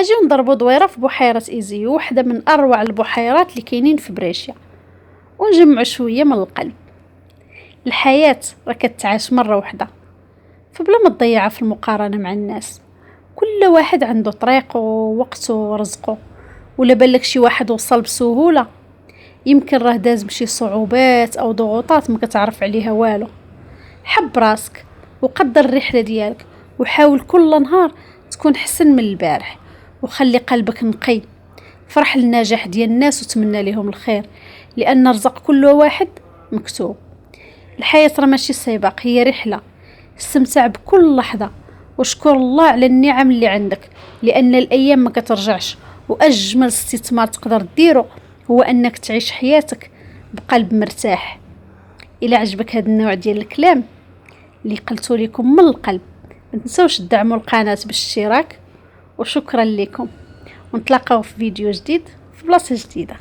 اجي نضربوا دويره في بحيره ايزيو، واحده من اروع البحيرات اللي كاينين في بريشيا، ونجمعوا شويه من القلب. الحياه راه كتعاش مره واحده، فبلا ما تضيعها في المقارنه مع الناس. كل واحد عنده طريقه ووقته ورزقه، ولا بالك شي واحد وصل بسهوله، يمكن راه داز بشي صعوبات او ضغوطات ما كتعرف عليها والو. حب راسك وقدر الرحله ديالك، وحاول كل نهار تكون حسن من البارح، وخلي قلبك نقي. فرح للنجاح ديال الناس وتمنى لهم الخير، لان رزق كل واحد مكتوب. الحياه راه ماشي سباق، هي رحله. استمتع بكل لحظه، واشكر الله على النعم اللي عندك، لان الايام ما كترجعش. واجمل استثمار تقدر ديره هو انك تعيش حياتك بقلب مرتاح. الى عجبك هذا النوع ديال الكلام اللي قلتو لكم من القلب، ما تنسوش تدعموا القناه بالاشتراك. وشكرا لكم، ونتلاقاو في فيديو جديد في بلاصه جديده.